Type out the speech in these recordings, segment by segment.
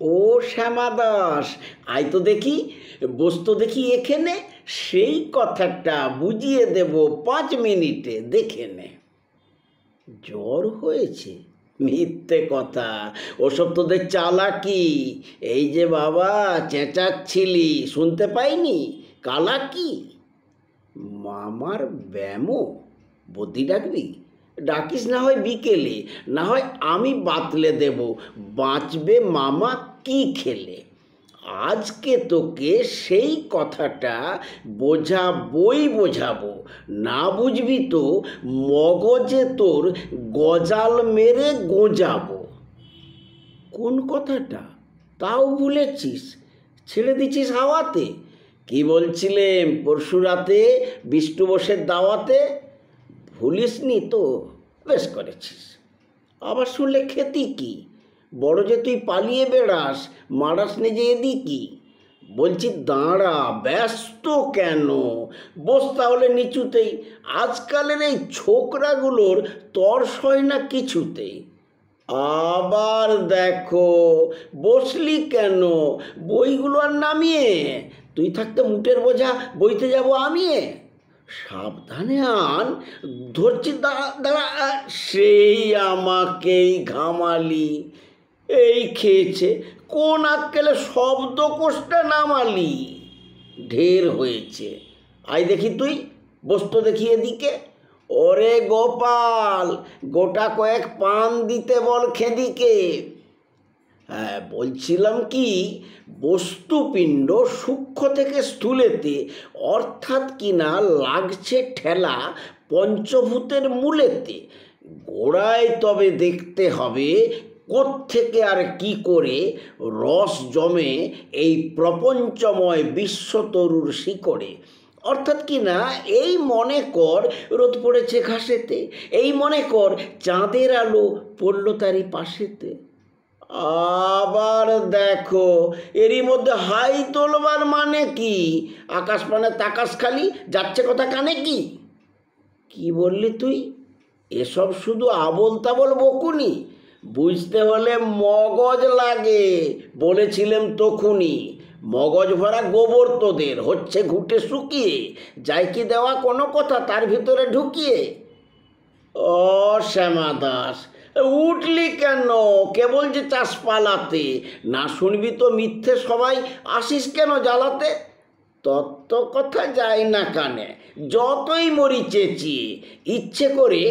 ও শ্যামা দাস, আয় তো দেখি, বসতো দেখি এখানে, সেই কথাটা বুঝিয়ে দেব 5 মিনিটে, দেখে নে। জ্বর হয়েছে? মিথ্যে কথা, ওসব তোদের চালাকি। এই যে বাবা চেঁচাচ্ছিলি, শুনতে পাইনি? কালাকি। মামার ব্যামো? বদ্যি ডাকবি? ডাকিস না হয় বিকেলে, না হয় আমি বাতলে দেব। বাঁচবে মামা কি খেলে। আজকে তোকে সেই কথাটা বোঝাবো। না বুঝবি তো মগজে তোর গজাল মেরে গোঁজাবো। কোন কথাটা তাও ভুলেছিস? ছেড়ে দিচ্ছিস হাওয়াতে? কি বলছিলেন পরশু রাতে বিষ্ণু বোসের দাওয়াতে? ভুলিসনি তো? বেশ করেছিস। আবার শুনলে খেতি কি? বড় যে তুই পালিয়ে বেড়াস, মারাস নে যে এদিকই। বলছি দাঁড়া, ব্যস্ত কেন? বস তাহলে নিচুতেই। আজকালের এই ছোকরাগুলোর তর্স হয় না কিছুতেই। আবার দেখো, বসলি কেন? বইগুলো আর নামিয়ে। তুই থাকতে মুটের বোঝা বইতে যাব আমি। সাবধানে আন, ধরছি, দাঁড়া দাঁড়া। সেই আমাকেই ঘামালি। এই খেয়েছে, কোন আক্কেলে শব্দকোষটা নামালি? ঢের হয়েছে, আয় দেখি তুই, বসতো দেখি এদিকে। ওরে গোপাল, গোটা কয়েক পান দিতে বল খেদিকে। হ্যাঁ, বলছিলাম কি, বস্তুপিণ্ড সূক্ষ্ম থেকে স্থূলেতে, অর্থাৎ কিনা লাগছে ঠেলা পঞ্চভূতের মূলেতে। গোড়ায় তবে দেখতে হবে কোত্থেকে আর কি করে রস জমে এই প্রপঞ্চময় বিশ্বতরুর শিকড়ে। অর্থাৎ কি না, এই মনে কর রোদ পড়েছে ঘাসেতে, এই মনে কর চাঁদের আলো পড়ল তারই পাশেতে। আবার দেখো, এরই মধ্যে হাই তোলবার মানে কি? আকাশ পানে তাকাস খালি, যাচ্ছে কথা কানে কি? কি বললি তুই? এসব শুধু আবোল তাবোল বকুনি। বুঝতে হলে মগজ লাগে, বলেছিলাম তখুনি। মগজ ভরা গোবর তোদের, হচ্ছে ঘুটে শুকিয়ে, যাই কি দেওয়া কোনো কথা তার ভিতরে ঢুকিয়ে। ও শ্যামা দাস, উঠলি কেন? কেবল যে চাষ পালাতে, না শুনবি তো মিথ্যে সবাই আসিস কেন জ্বালাতে? তত্ত্ব কথা যায় না কানে, যতই মরি চেঁচিয়ে। ইচ্ছে করে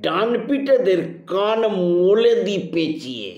ডান পিঠেদের কান মোলে দি পেঁচিয়ে।